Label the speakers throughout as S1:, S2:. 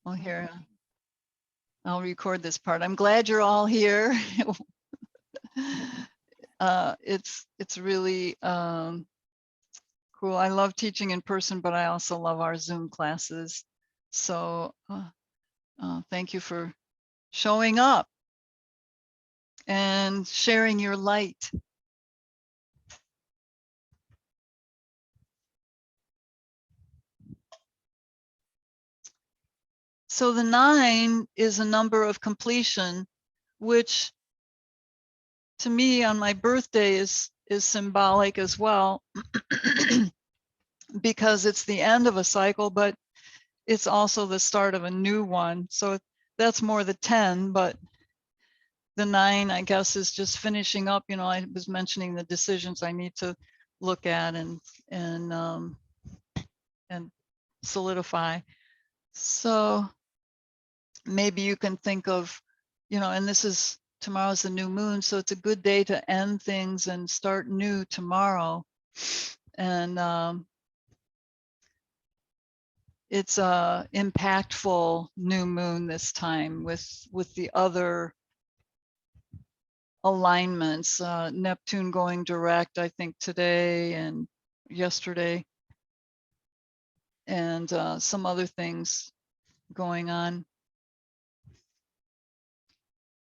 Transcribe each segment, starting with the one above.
S1: Well, here, I'll record this part. I'm glad you're all here. It's really cool. I love teaching in person, but I also love our Zoom classes. So thank you for showing up and sharing your light. So the 9 is a number of completion, which to me on my birthday is symbolic as well, because it's the end of a cycle, but it's also the start of a new one. So that's more the 10, but the 9, I guess, is just finishing up. You know, I was mentioning the decisions I need to look at and solidify. So maybe you can think of, you know, and this is, tomorrow's the new moon, so it's a good day to end things and start new tomorrow. And it's a impactful new moon this time with the other alignments, Neptune going direct, I think today and yesterday, and some other things going on.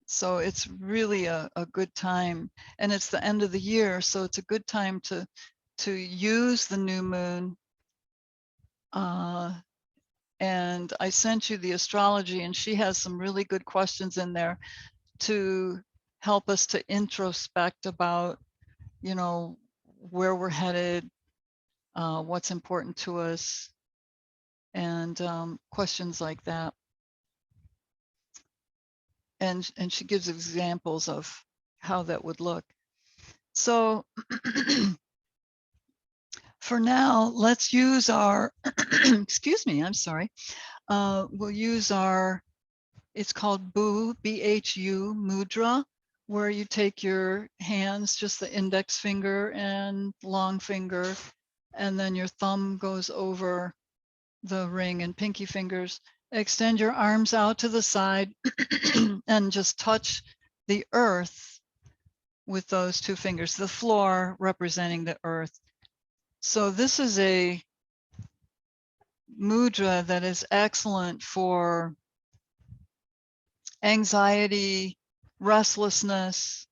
S1: So it's really a good time, and it's the end of the year, so it's a good time to use the new moon. And I sent you the astrology, and she has some really good questions in there to help us to introspect about, you know, where we're headed, what's important to us, and questions like that. And she gives examples of how that would look. So for now, let's use our, excuse me, I'm sorry. We'll use our, it's called Bhu, B-H-U Mudra, where you take your hands, just the index finger and long finger, and then your thumb goes over the ring and pinky fingers. Extend your arms out to the side and just touch the earth with those 2 fingers, the floor representing the earth. So this is a mudra that is excellent for anxiety, restlessness,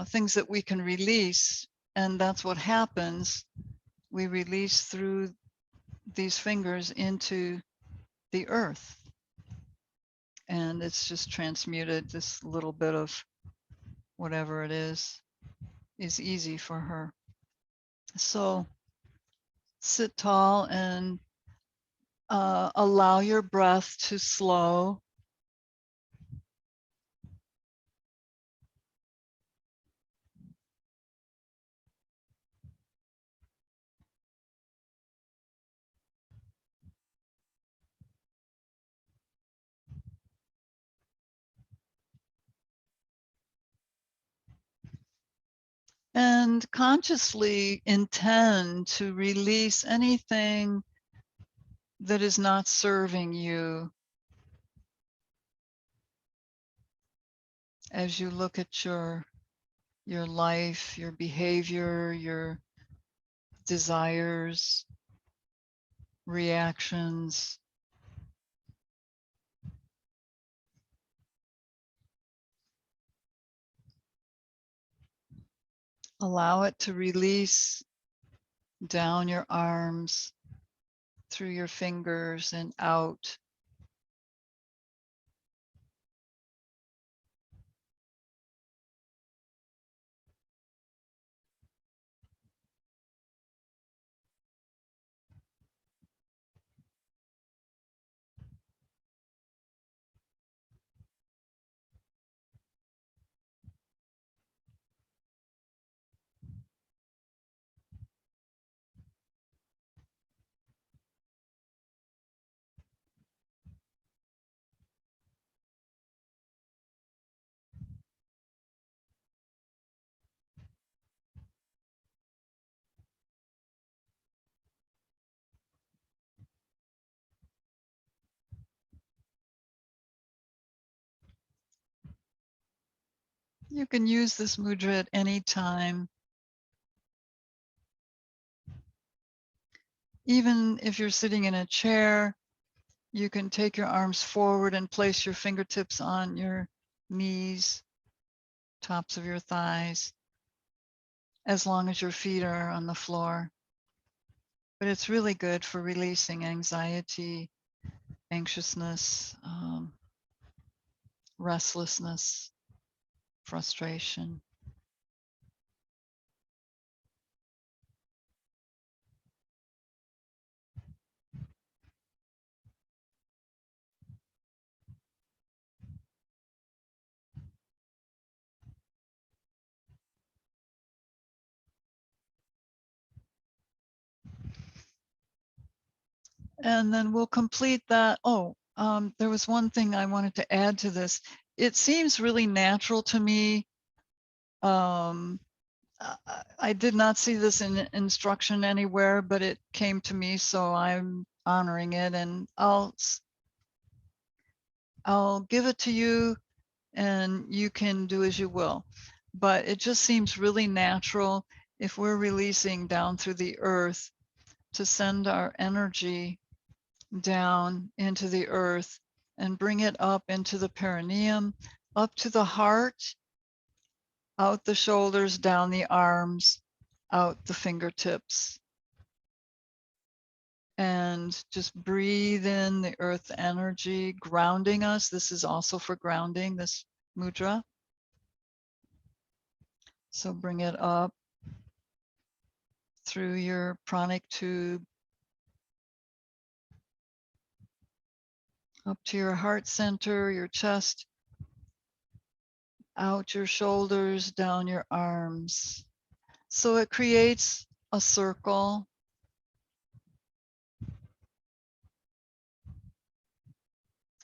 S1: things that we can release. And that's what happens. We release through these fingers into the earth. And it's just transmuted. This little bit of whatever it is easy for her. So sit tall and allow your breath to slow. And consciously intend to release anything that is not serving you as you look at your life, your behavior, your desires, reactions. Allow it to release down your arms, through your fingers and out. You can use this mudra at any time. Even if you're sitting in a chair, you can take your arms forward and place your fingertips on your knees, tops of your thighs, as long as your feet are on the floor. But it's really good for releasing anxiety, anxiousness, restlessness, frustration. And then we'll complete that. Oh, there was one thing I wanted to add to this. It seems really natural to me. I did not see this in instruction anywhere, but it came to me, so I'm honoring it, and I'll give it to you, and you can do as you will. But it just seems really natural if we're releasing down through the earth to send our energy down into the earth and bring it up into the perineum, up to the heart, out the shoulders, down the arms, out the fingertips. And just breathe in the earth energy, grounding us. This is also for grounding, this mudra. So bring it up through your pranic tube, up to your heart center, your chest, out your shoulders, down your arms. So it creates a circle.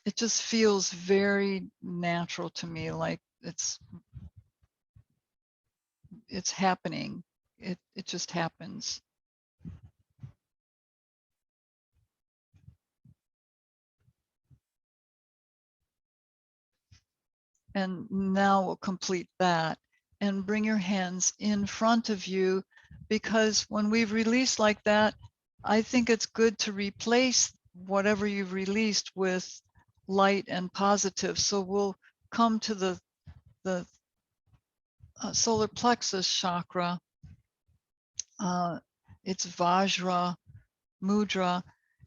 S1: It just feels very natural to me, like it's happening. It just happens. And now we'll complete that and bring your hands in front of you, because when we've released like that, I think it's good to replace whatever you've released with light and positive. So we'll come to the solar plexus chakra. It's Vajra Mudra,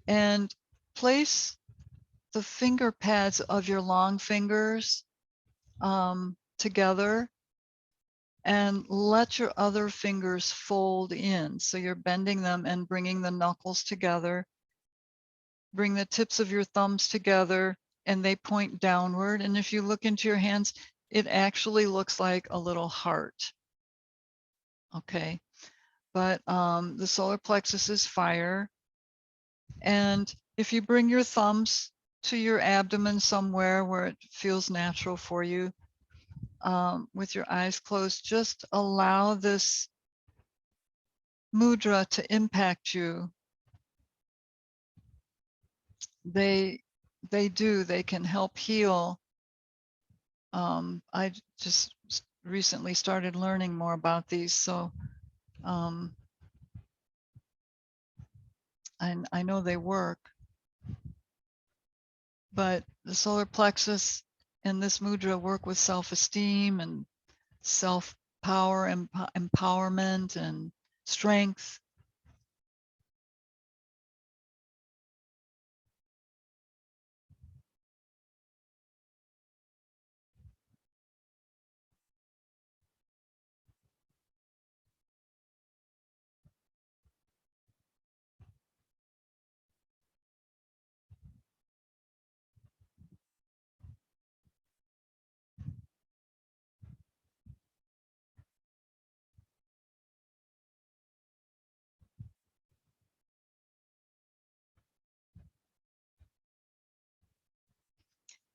S1: and place the finger pads of your long fingers together, and let your other fingers fold in. So you're bending them and bringing the knuckles together. Bring the tips of your thumbs together and they point downward. And if you look into your hands, it actually looks like a little heart. Okay. But the solar plexus is fire. And if you bring your thumbs to your abdomen somewhere where it feels natural for you, with your eyes closed, just allow this mudra to impact you. They can help heal. I just recently started learning more about these, so I know they work. But the solar plexus and this mudra work with self-esteem and self-power, empowerment and strength.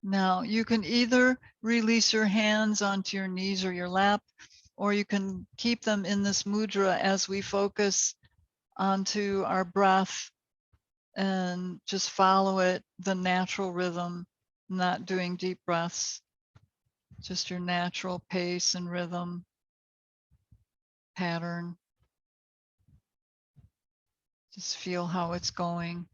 S1: Now you can either release your hands onto your knees or your lap, or you can keep them in this mudra as we focus onto our breath and just follow it, the natural rhythm, not doing deep breaths. just your natural pace and rhythm, pattern. Just feel how it's going.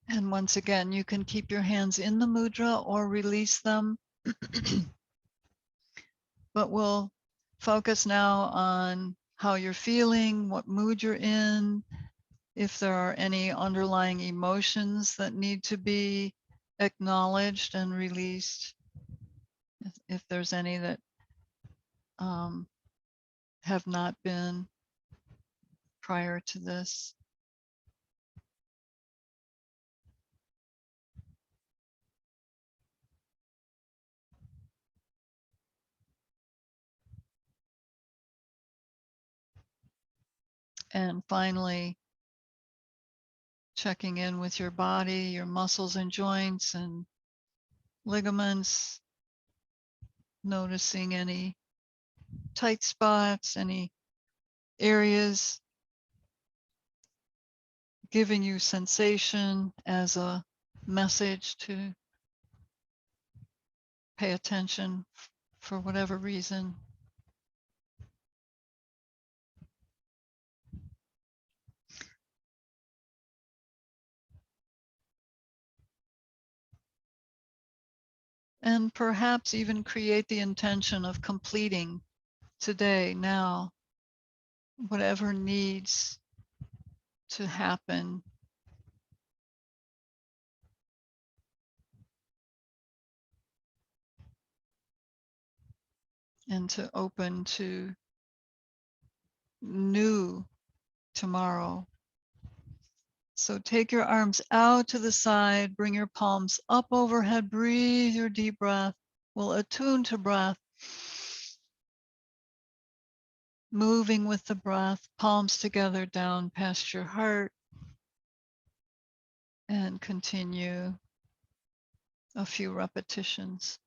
S1: And once again, you can keep your hands in the mudra or release them. But we'll focus now on how you're feeling, what mood you're in, if there are any underlying emotions that need to be acknowledged and released, if there's any that have not been prior to this. And finally, checking in with your body, your muscles and joints and ligaments, noticing any tight spots, any areas giving you sensation as a message to pay attention for whatever reason. And perhaps even create the intention of completing today, now, whatever needs to happen. And to open to new tomorrow. So take your arms out to the side, bring your palms up overhead, breathe your deep breath. We'll attune to breath, moving with the breath, palms together down past your heart, and continue a few repetitions.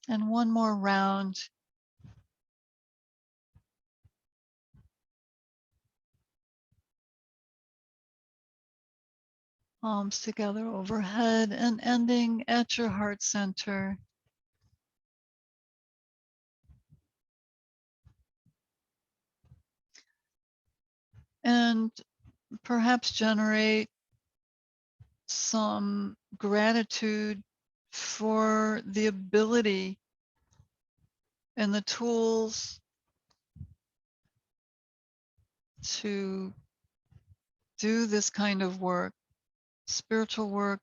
S1: And one more round. Palms together overhead and ending at your heart center. And perhaps generate some gratitude for the ability and the tools to do this kind of work, spiritual work,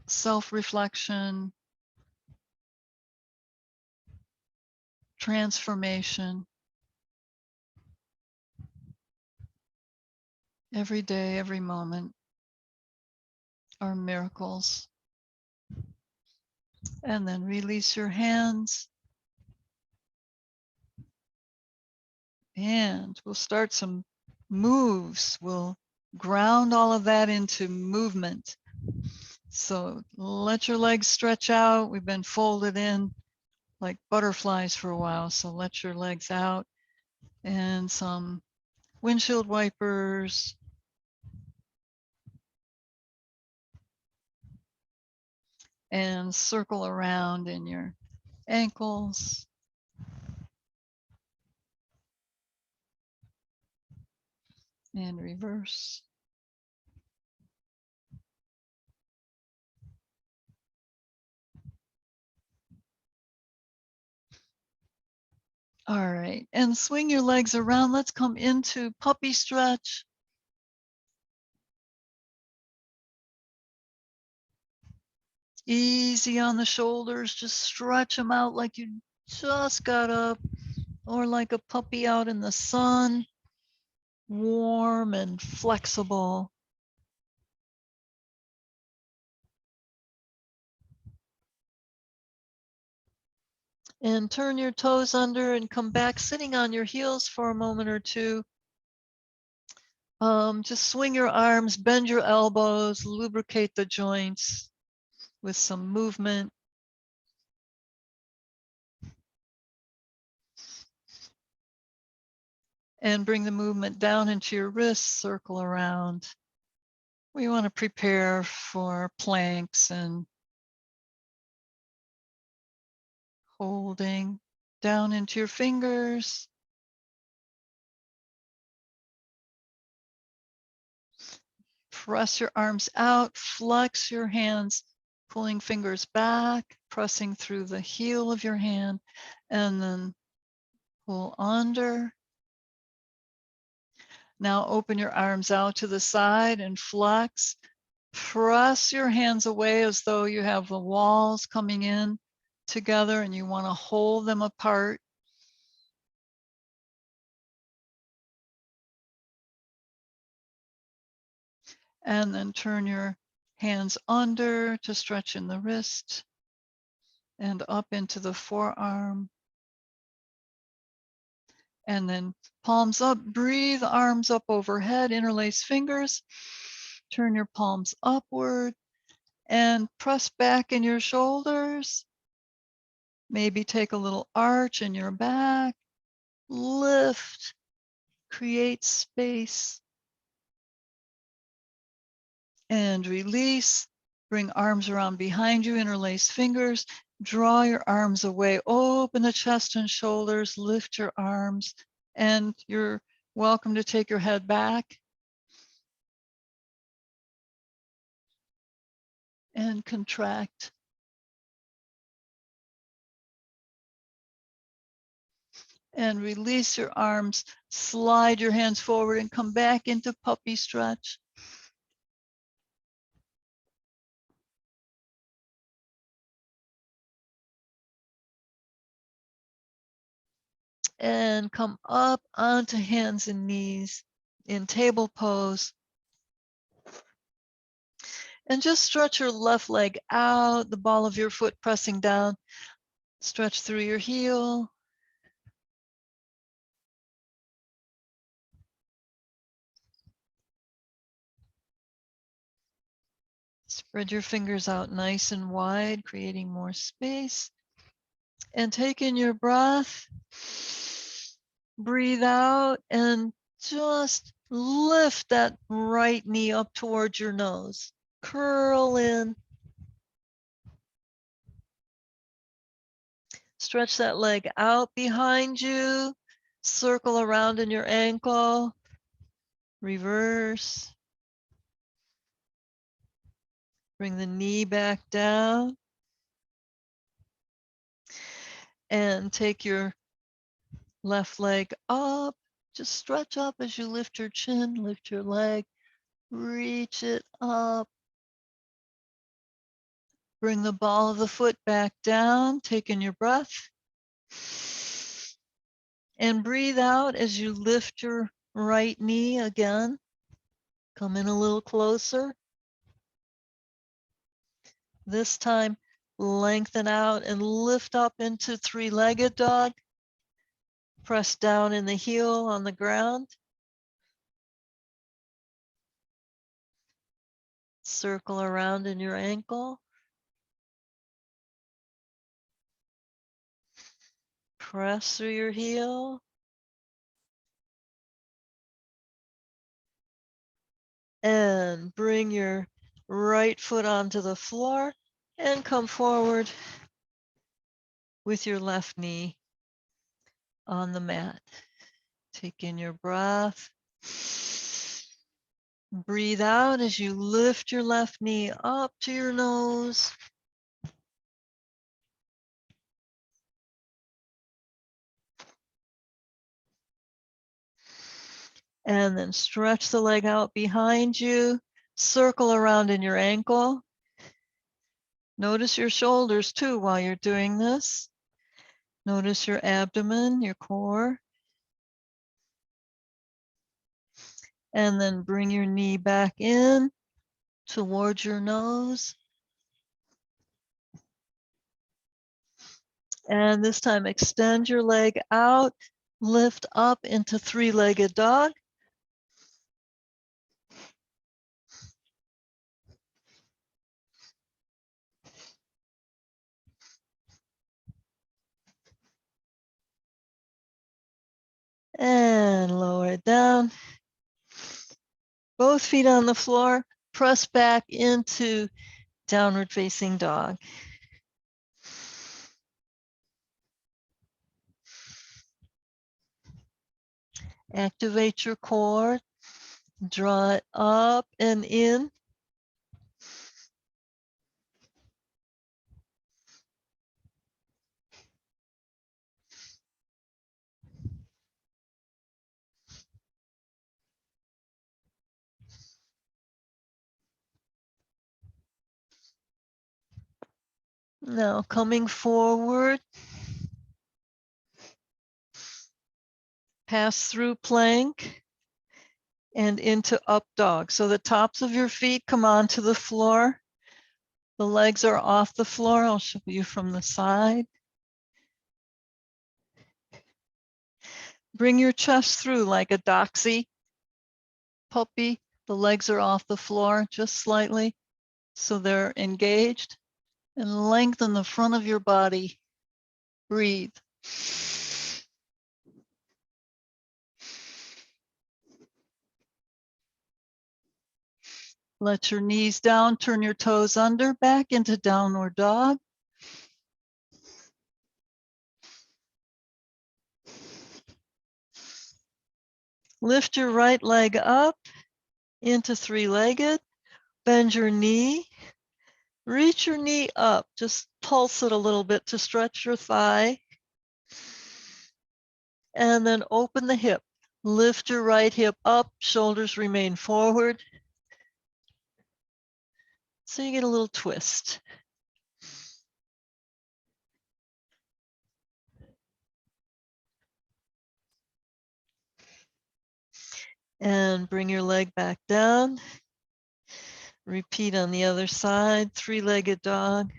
S1: self-reflection, transformation. Every day, every moment are miracles. And then release your hands. And we'll start some moves. We'll ground all of that into movement. So let your legs stretch out. We've been folded in like butterflies for a while. So let your legs out and some windshield wipers. And circle around in your ankles. And reverse. All right, and swing your legs around. Let's come into puppy stretch. Easy on the shoulders, just stretch them out like you just got up, or like a puppy out in the sun, warm and flexible. And turn your toes under and come back sitting on your heels for a moment or two. Just swing your arms, bend your elbows, lubricate the joints with some movement. And bring the movement down into your wrists, circle around. We want to prepare for planks and holding down into your fingers. Press your arms out, flex your hands, pulling fingers back, pressing through the heel of your hand, and then pull under. Now open your arms out to the side and flex. Press your hands away as though you have the walls coming in together and you want to hold them apart. And then turn your hands under to stretch in the wrist and up into the forearm. And then palms up, breathe, arms up overhead, interlace fingers, turn your palms upward and press back in your shoulders. Maybe take a little arch in your back, lift, create space. And release, bring arms around behind you, interlace fingers, draw your arms away, open the chest and shoulders, lift your arms, and you're welcome to take your head back and contract. And release your arms, slide your hands forward and come back into puppy stretch. And come up onto hands and knees in table pose. And just stretch your left leg out, the ball of your foot pressing down. Stretch through your heel. Spread your fingers out nice and wide, creating more space. And take in your breath. Breathe out and just lift that right knee up towards your nose. Curl in. Stretch that leg out behind you. Circle around in your ankle. Reverse. Bring the knee back down. And take your left leg up. Just stretch up as you lift your chin, lift your leg, reach it up. Bring the ball of the foot back down, take in your breath. And breathe out as you lift your right knee again. Come in a little closer. This time, lengthen out and lift up into three-legged dog. Press down in the heel on the ground. Circle around in your ankle. Press through your heel.
S2: And bring your right foot onto the floor and come forward with your left knee on the mat. Take in your breath. Breathe out as you lift your left knee up to your nose. And then stretch the leg out behind you. Circle around in your ankle. Notice your shoulders too while you're doing this. Notice your abdomen, your core. And then bring your knee back in towards your nose. And this time extend your leg out, lift up into three-legged dog. And lower it down. Both feet on the floor, press back into downward facing dog. Activate your core, draw it up and in. Now coming forward, pass through plank and into up dog. So the tops of your feet come onto the floor. The legs are off the floor. I'll show you from the side. Bring your chest through like a doxy puppy. The legs are off the floor just slightly, so they're engaged. And lengthen the front of your body. Breathe. Let your knees down, turn your toes under, back into downward dog. Lift your right leg up into three-legged. Bend your knee. Reach your knee up. Just pulse it a little bit to stretch your thigh. And then open the hip. Lift your right hip up. Shoulders remain forward. So you get a little twist. And bring your leg back down. Repeat on the other side, three-legged dog.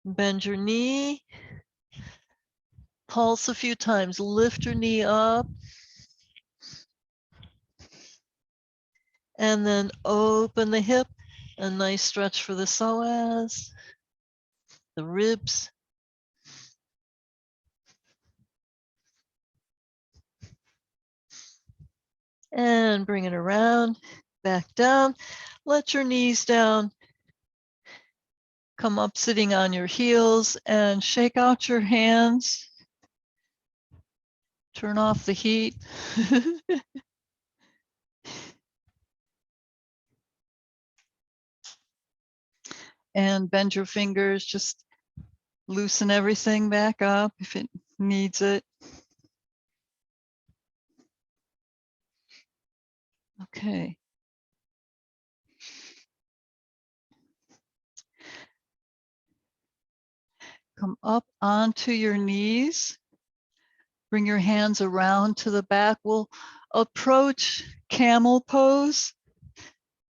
S2: Bend your knee. Pulse a few times. Lift your knee up. And then open the hip. A nice stretch for the psoas, the ribs. And bring it around, back down. Let your knees down. Come up sitting on your heels and shake out your hands. Turn off the heat. And bend your fingers. Just loosen everything back up if it needs it. Okay. Come up onto your knees. Bring your hands around to the back. We'll approach camel pose.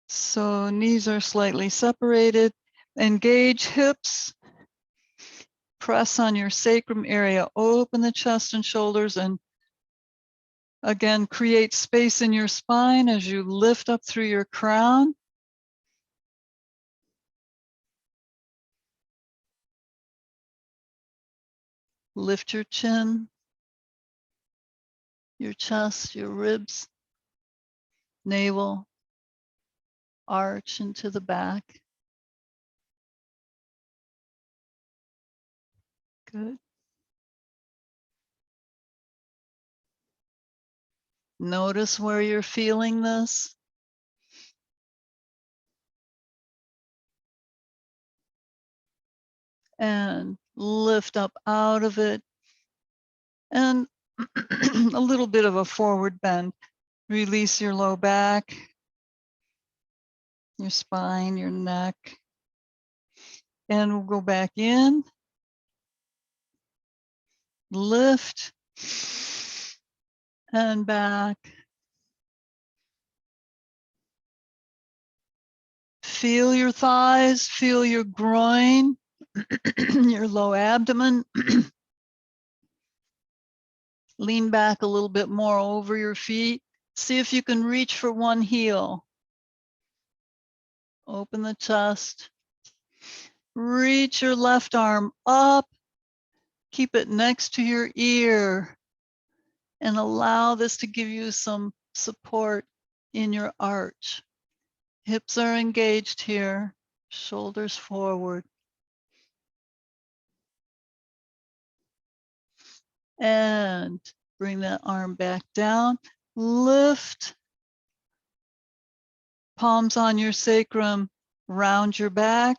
S2: So knees are slightly separated. Engage hips. Press on your sacrum area. Open the chest and shoulders, and again, create space in your spine as you lift up through your crown. Lift your chin. your chest, your ribs, navel, arch into the back. Good. Notice where you're feeling this. And lift up out of it. And a little bit of a forward bend. Release your low back, your spine, your neck. And we'll go back in. Lift. And back. Feel your thighs, feel your groin, your low abdomen. Lean back a little bit more over your feet. See if you can reach for one heel. Open the chest. Reach your left arm up. Keep it next to your ear. And allow this to give you some support in your arch. Hips are engaged here. Shoulders forward. And bring that arm back down. Lift. Palms on your sacrum. Round your back.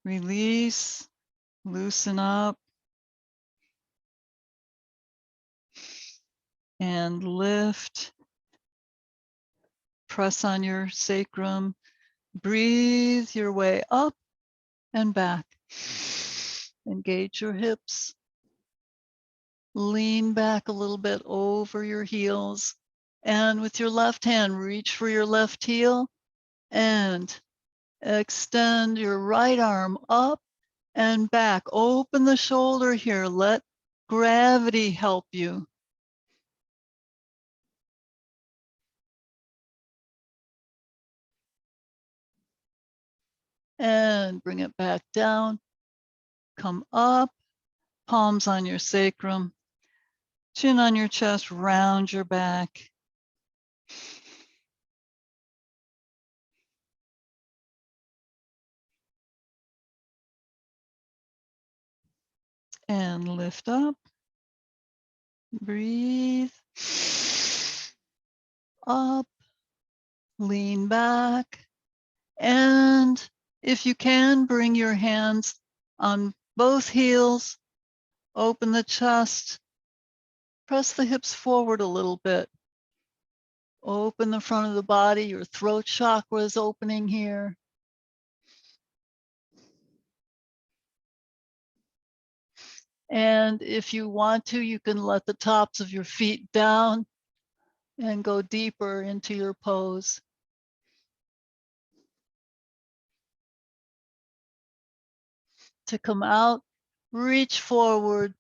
S2: Release. Loosen up. And lift. Press on your sacrum. Breathe your way up and back. Engage your hips. Lean back a little bit over your heels. And with your left hand, reach for your left heel and extend your right arm up and back. Open the shoulder here. Let gravity help you. And bring it back down. Come up, palms on your sacrum, chin on your chest, round your back. And lift up. Breathe. Up. Lean back. And if you can, bring your hands on both heels. Open the chest. Press the hips forward a little bit. Open the front of the body. Your throat chakra is opening here. And if you want to, you can let the tops of your feet down and go deeper into your pose. To come out, reach forward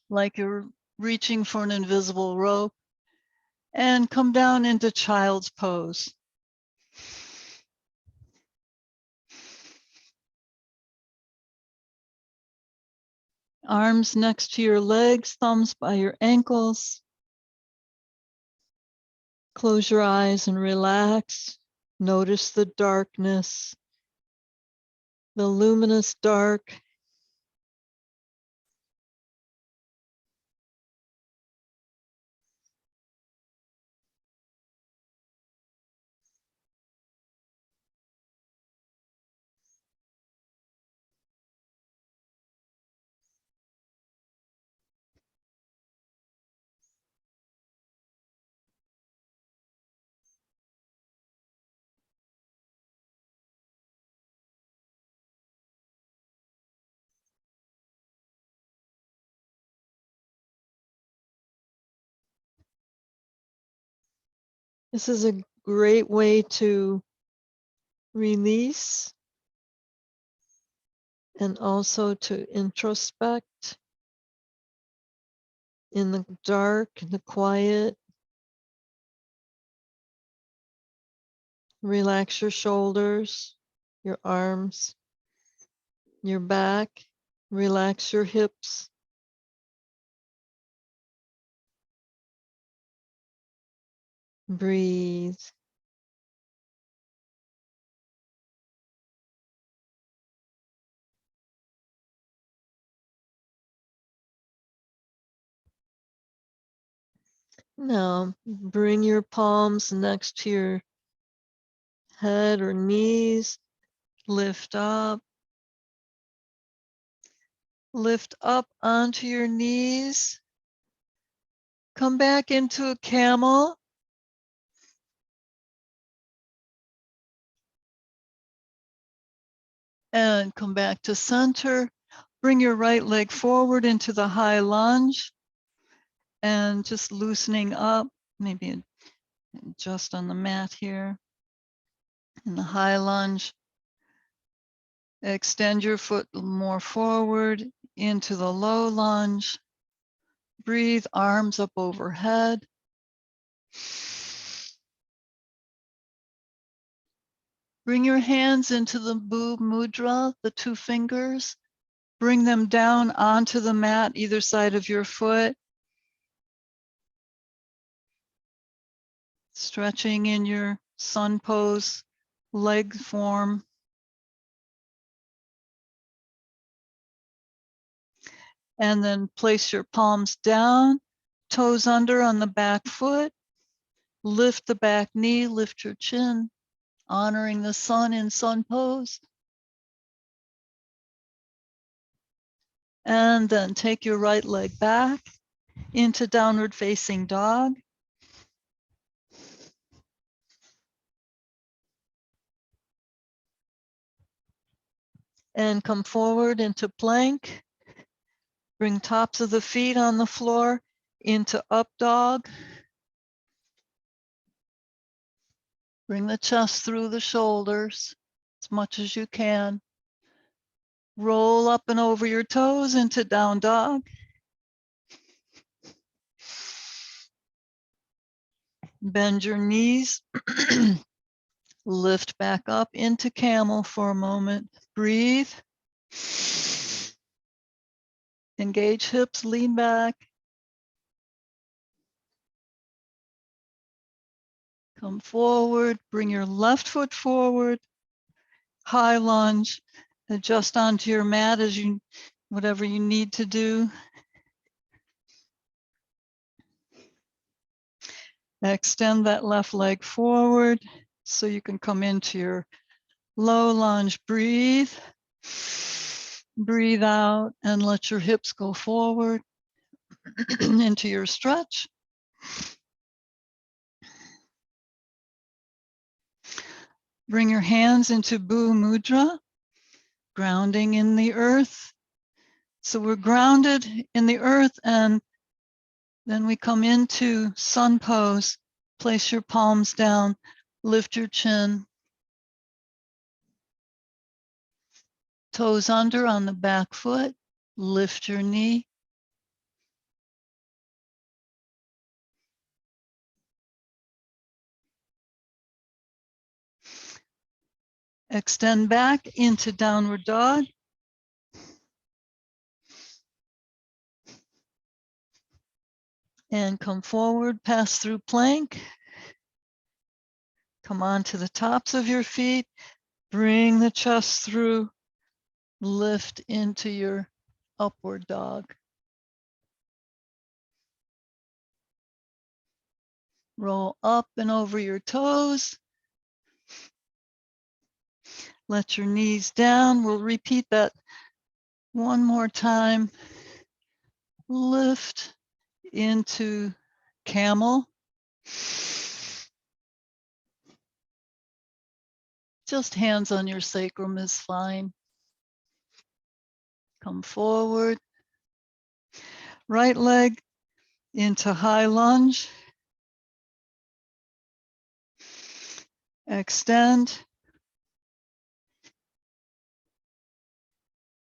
S2: like you're reaching for an invisible rope and come down into child's pose. Arms next to your legs, thumbs by your ankles. Close your eyes and relax. Notice the darkness, the luminous dark. This is a great way to release and also to introspect in the dark, in the quiet. Relax your shoulders, your arms, your back. Relax your hips. Breathe. Now bring your palms next to your head or knees. Lift up. Lift up onto your knees. Come back into a camel. And come back to center. Bring your right leg forward into the high lunge and just loosening up, maybe just on the mat here. In the high lunge, extend your foot more forward into the low lunge. Breathe, arms up overhead. Bring your hands into the Bhu Mudra, the two fingers. Bring them down onto the mat, either side of your foot. Stretching in your sun pose, leg form. And then place your palms down, toes under on the back foot. Lift the back knee, lift your chin, honoring the sun in sun pose. And then take your right leg back into downward facing dog. And come forward into plank. Bring tops of the feet on the floor into up dog. Bring the chest through the shoulders as much as you can. Roll up and over your toes into down dog. Bend your knees. Lift back up into camel for a moment. Breathe. Engage hips, lean back. Come forward, bring your left foot forward. High lunge. Adjust onto your mat as you, whatever you need to do. Extend that left leg forward so you can come into your low lunge. Breathe. Breathe out and let your hips go forward into your stretch. Bring your hands into Bhu Mudra, grounding in the earth. So we're grounded in the earth, and then we come into sun pose. Place your palms down, lift your chin. Toes under on the back foot, lift your knee. Extend back into downward dog. And come forward, pass through plank. Come on to the tops of your feet. Bring the chest through. Lift into your upward dog. Roll up and over your toes. Let your knees down. We'll repeat that one more time. Lift into camel. Just hands on your sacrum is fine. Come forward. Right leg into high lunge. Extend.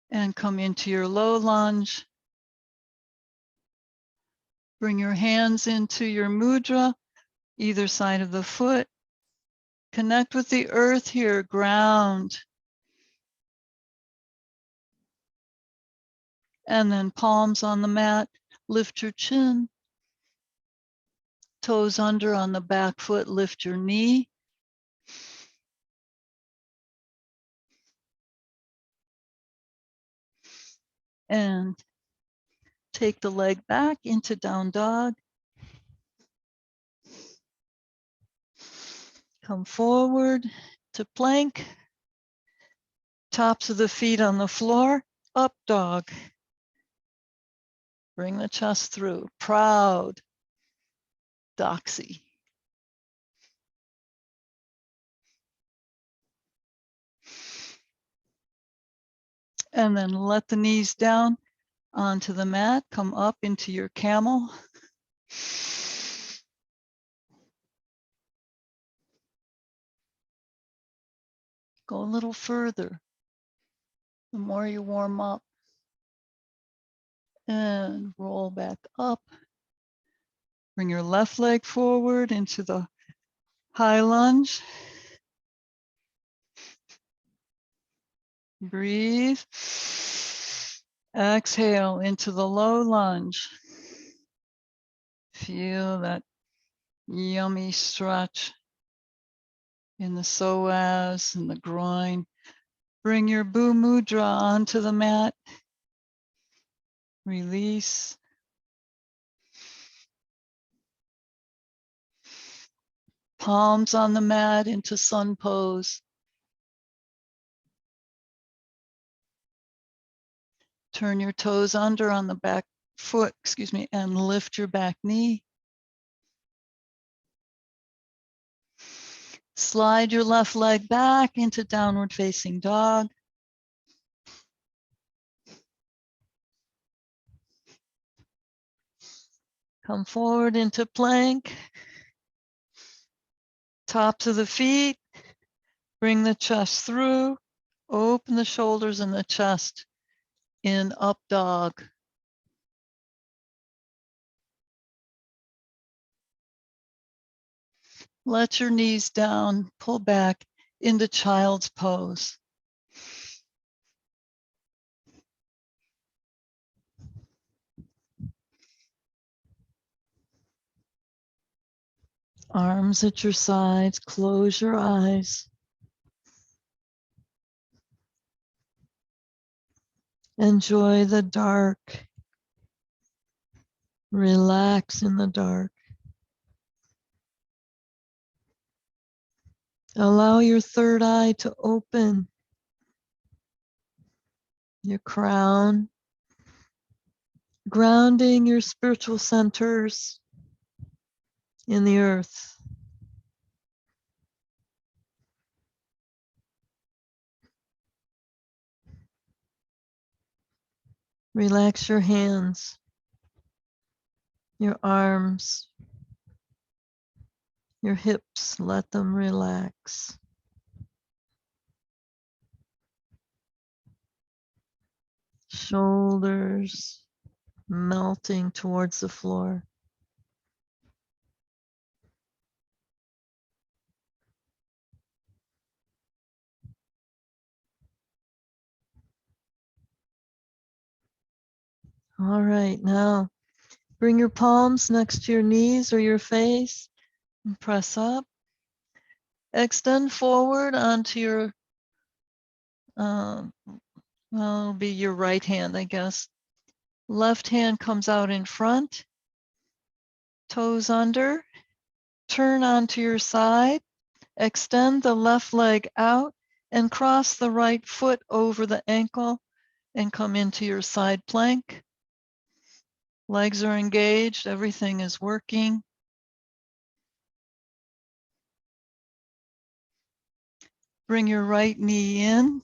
S2: And come into your low lunge. Bring your hands into your mudra, either side of the foot. Connect with the earth here, ground. And then palms on the mat, lift your chin. Toes under on the back foot, lift your knee. And take the leg back into down dog. Come forward to plank. Tops of the feet on the floor, up dog. Bring the chest through, proud, doxy. And then let the knees down onto the mat, come up into your camel. Go a little further, the more you warm up. And roll back up. Bring your left leg forward into the high lunge. Breathe. Exhale into the low lunge. Feel that yummy stretch in the psoas and the groin. Bring your Bhu Mudra onto the mat. Release. Palms on the mat into sun pose. Turn your toes under on the back foot, and lift your back knee. Slide your left leg back into downward facing dog. Come forward into plank. Tops of the feet. Bring the chest through. Open the shoulders and the chest in up dog. Let your knees down, pull back into child's pose. Arms at your sides, close your eyes. Enjoy the dark. Relax in the dark. Allow your third eye to open. Your crown. Grounding your spiritual centers in the earth. Relax your hands, your arms, your hips, let them relax. Shoulders melting towards the floor. All right, now bring your palms next to your knees or your face and press up. Extend forward onto your, well, it'll be your right hand, I guess. Left hand comes out in front, toes under, turn onto your side, extend the left leg out and cross the right foot over the ankle and come into your side plank. Legs are engaged, everything is working. Bring your right knee in,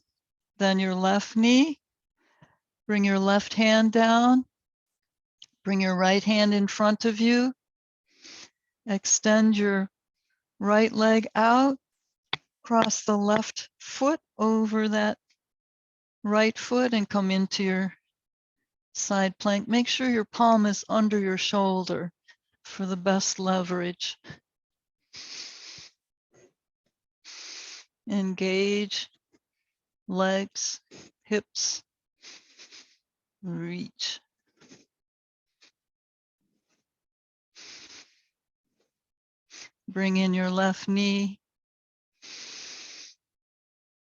S2: then your left knee. Bring your left hand down. Bring your right hand in front of you. Extend your right leg out. Cross the left foot over that right foot and come into your side plank. Make sure your palm is under your shoulder for the best leverage. Engage legs, hips, reach. Bring in your left knee.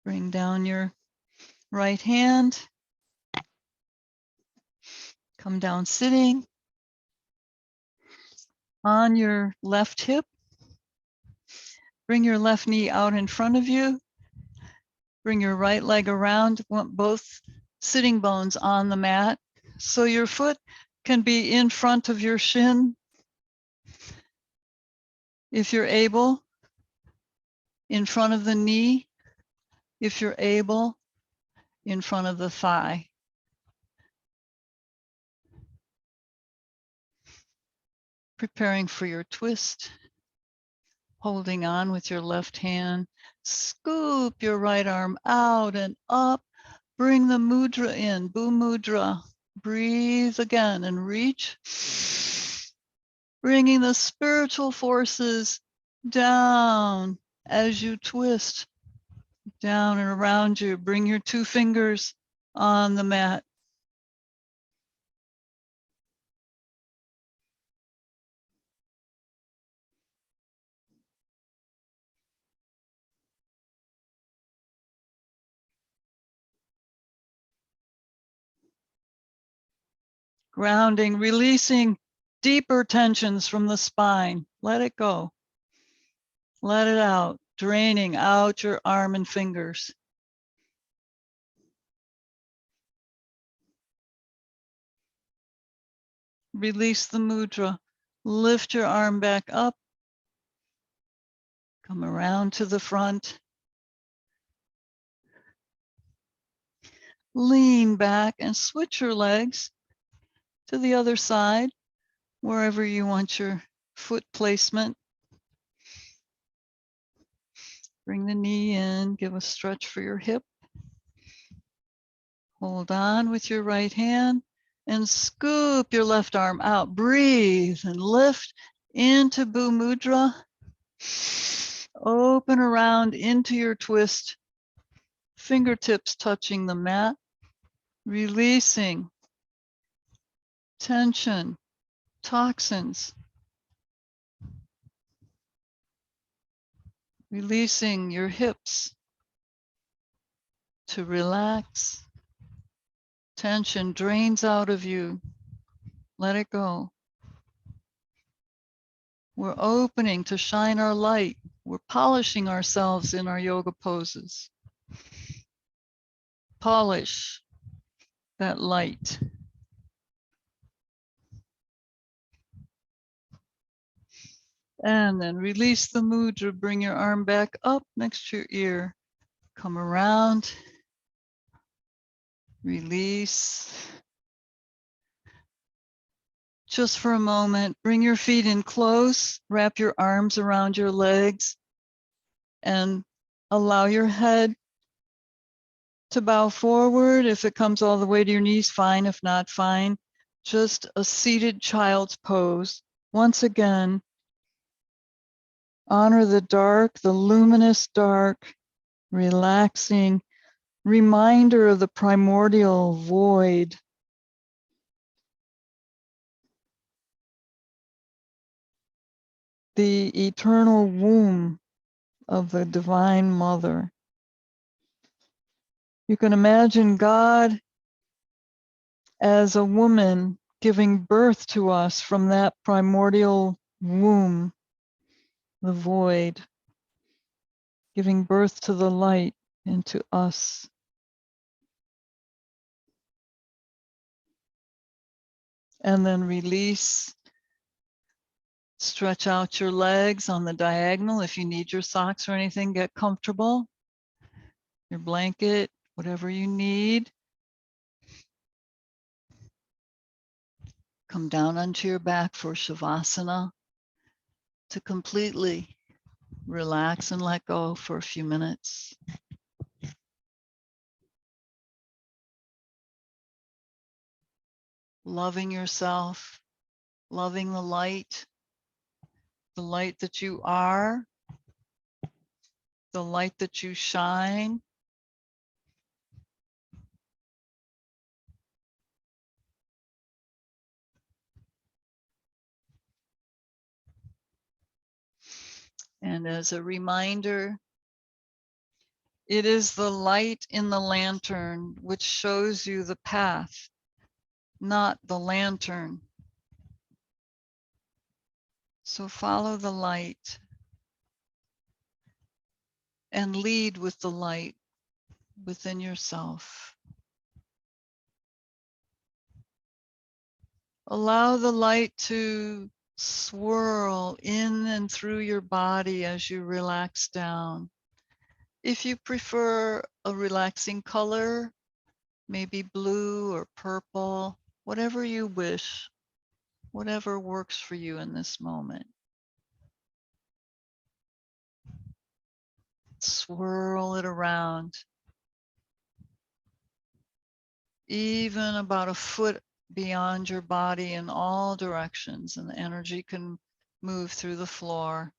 S2: Bring down your right hand. Come down sitting on your left hip. Bring your left knee out in front of you. Bring your right leg around, want both sitting bones on the mat. So your foot can be in front of your shin if you're able, in front of the knee if you're able, in front of the thigh. Preparing for your twist. Holding on with your left hand. Scoop your right arm out and up. Bring the mudra in, Bhu Mudra. Breathe again and reach. Bringing the spiritual forces down as you twist. Down and around you. Bring your 2 fingers on the mat. Grounding, releasing deeper tensions from the spine. Let it go. Let it out, draining out your arm and fingers. Release the mudra. Lift your arm back up. Come around to the front. Lean back and switch your legs to the other side, wherever you want your foot placement. Bring the knee in, give a stretch for your hip. Hold on with your right hand and scoop your left arm out. Breathe and lift into Bhu Mudra. Open around into your twist. Fingertips touching the mat. Releasing tension, toxins. Releasing your hips to relax. Tension drains out of you. Let it go. We're opening to shine our light. We're polishing ourselves in our yoga poses. Polish that light. And then release the mudra. Bring your arm back up next to your ear. Come around. Release. Just for a moment, bring your feet in close. Wrap your arms around your legs. And allow your head to bow forward. If it comes all the way to your knees, fine. If not, fine. Just a seated child's pose. Once again, honor the dark, the luminous dark, relaxing, reminder of the primordial void. The eternal womb of the Divine Mother. You can imagine God as a woman giving birth to us from that primordial womb, the void, giving birth to the light and to us. And then release. Stretch out your legs on the diagonal. If you need your socks or anything, get comfortable. Your blanket, whatever you need. Come down onto your back for Shavasana to completely relax and let go for a few minutes. Loving yourself, loving the light that you are, the light that you shine.
S1: And as a reminder, it is the light in the lantern which shows you the path, not the lantern. So follow the light and lead with the light within yourself. Allow the light to swirl in and through your body as you relax down. If you prefer a relaxing color, maybe blue or purple, whatever you wish, whatever works for you in this moment. Swirl it around, even about a foot beyond your body in all directions, and the energy can move through the floor.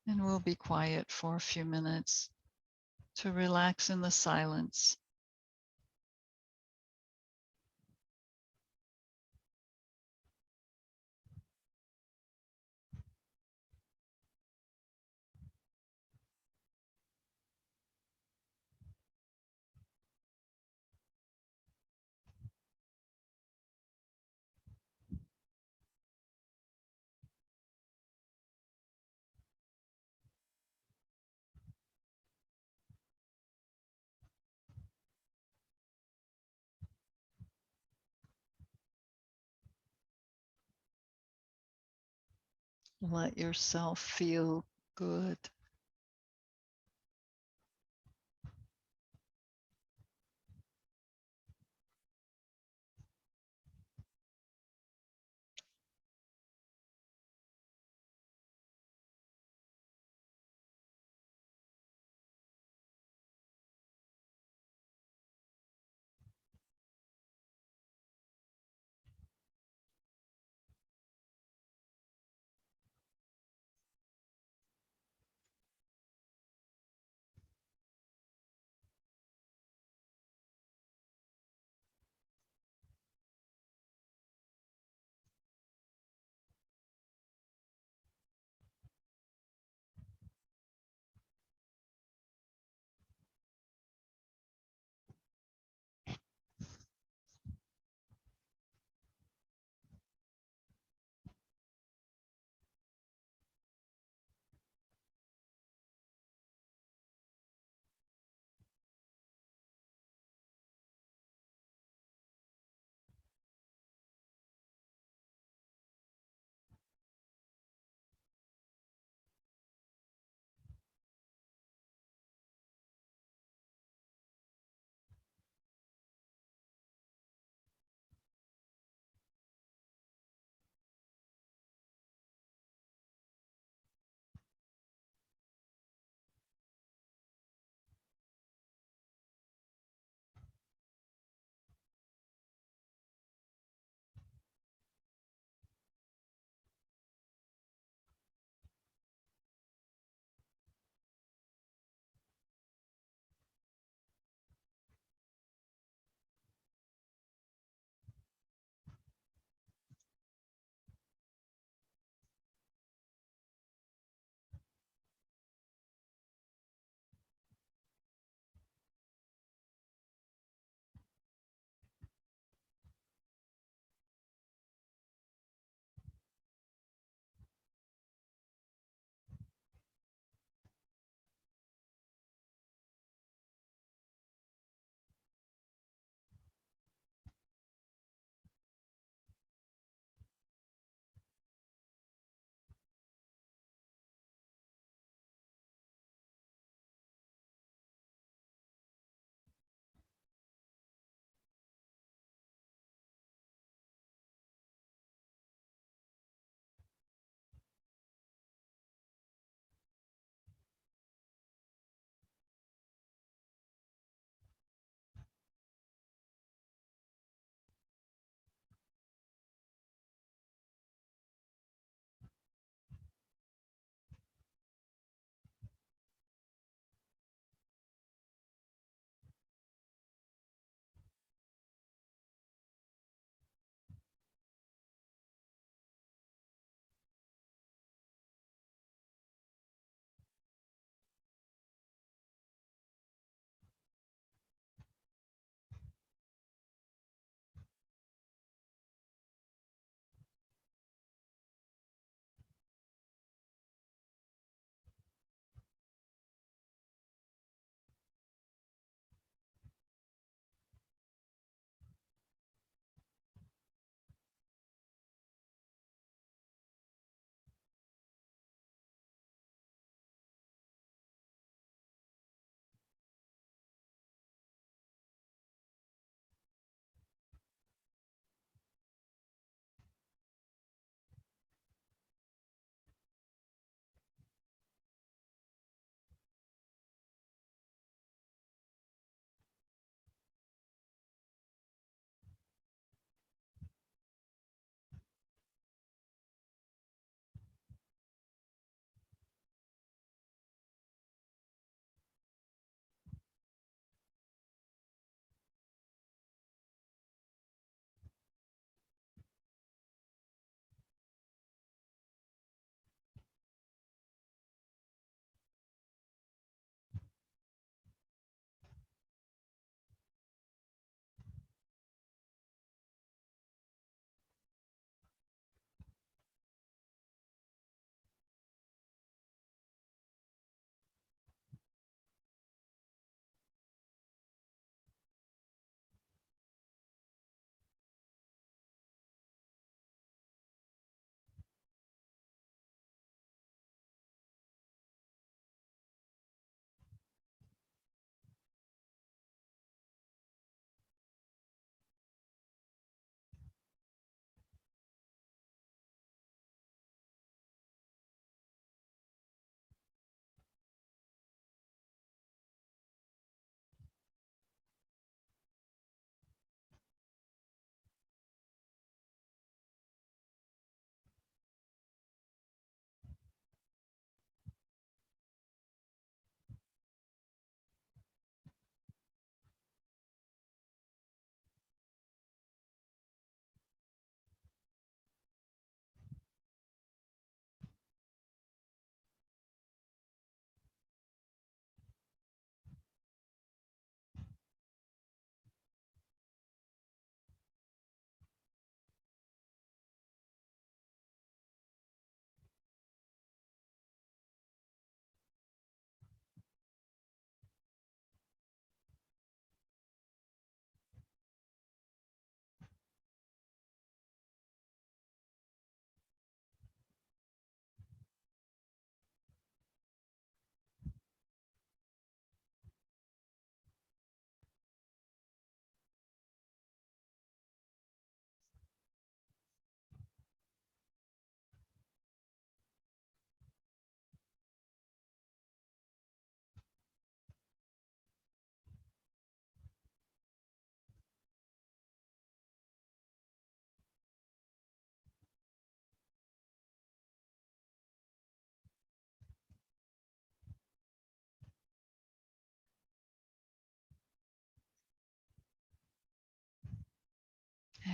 S1: And we'll be quiet for a few minutes to relax in the silence. Let yourself feel good.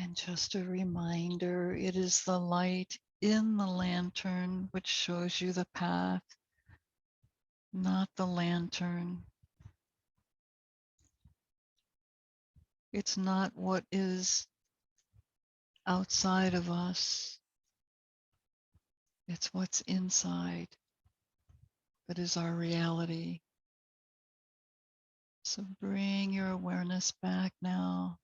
S1: And just a reminder, it is the light in the lantern which shows you the path, not the lantern. It's not what is outside of us. It's what's inside that is our reality. So bring your awareness back now.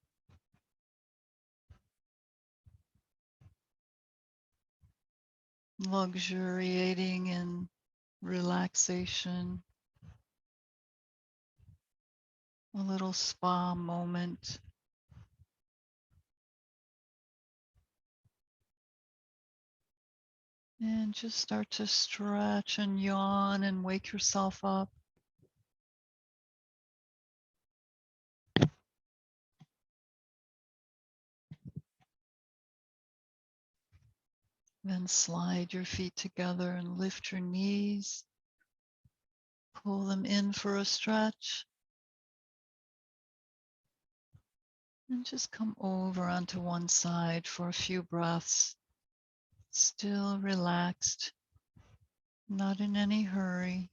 S1: Luxuriating in relaxation. A little spa moment. And just start to stretch and yawn and wake yourself up. Then slide your feet together and lift your knees. Pull them in for a stretch. And just come over onto one side for a few breaths. Still relaxed, not in any hurry.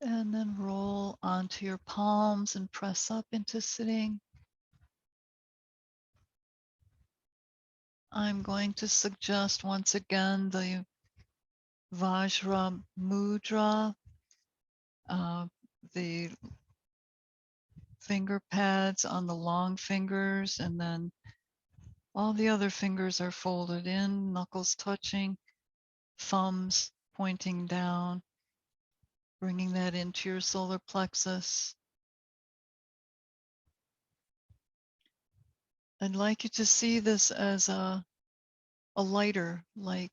S1: And then roll onto your palms and press up into sitting. I'm going to suggest once again the Vajra Mudra, the finger pads on the long fingers, and then all the other fingers are folded in, knuckles touching, thumbs pointing down, bringing that into your solar plexus. I'd like you to see this as a lighter, like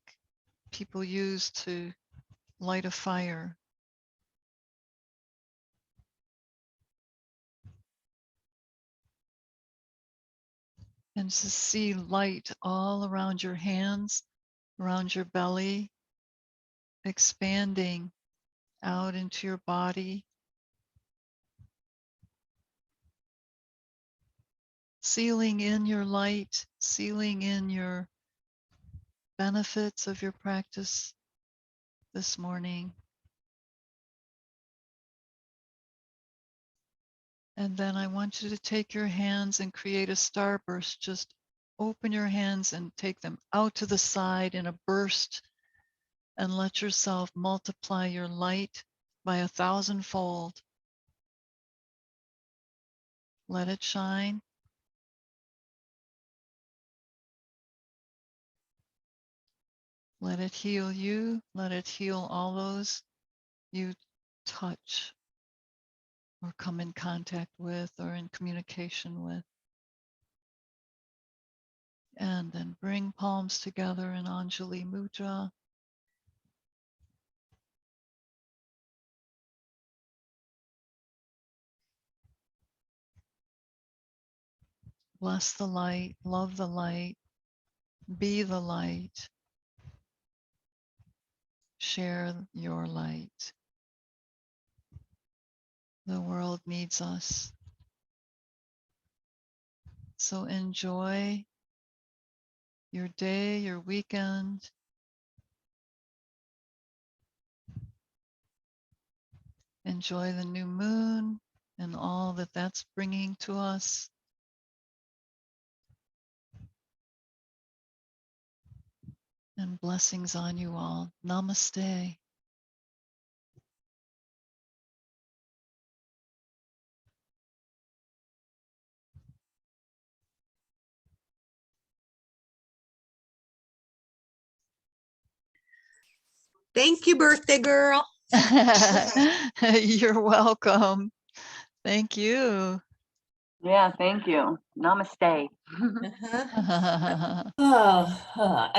S1: people use to light a fire. And to see light all around your hands, around your belly, expanding out into your body. Sealing in your light, sealing in your benefits of your practice this morning. And then I want you to take your hands and create a starburst. Just open your hands and take them out to the side in a burst and let yourself multiply your light by 1,000-fold. Let it shine. Let it heal you. Let it heal all those you touch or come in contact with or in communication with. And then bring palms together in Anjali Mudra. Bless the light, love the light, be the light, share your light. The world needs us. So enjoy your day, your weekend. Enjoy the new moon and all that that's bringing to us. And blessings on you all. Namaste.
S3: Thank you, birthday girl.
S1: You're welcome. Thank you.
S4: Yeah, thank you. Namaste.
S3: Uh-huh. Oh, I